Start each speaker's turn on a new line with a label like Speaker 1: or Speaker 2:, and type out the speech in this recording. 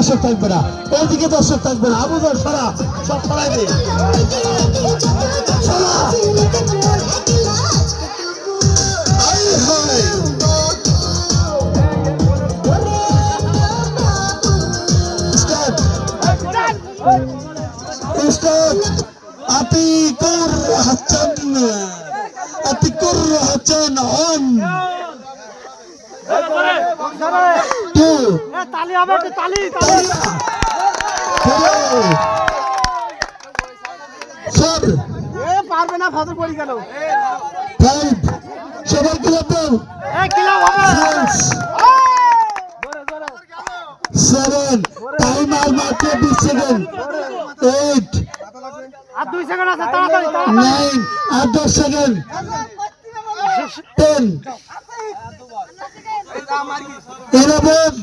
Speaker 1: দর্শক থাকবে না, ওইদিকে দর্শক থাকবে না। আবু জর সরা, সব সরাই দে, সরা। আতিকুর হাসান অন
Speaker 2: তালি হবে, তালি পারবে না, ফজর পড়ে গেল।
Speaker 1: সবার ক্লাব দাও, 7 টাইম আর মাত্র 20 সেকেন্ড, 8
Speaker 2: আর 2 সেকেন্ড আছে, তাড়াতাড়ি
Speaker 1: 9 আর 10 সেকেন্ড, 10 11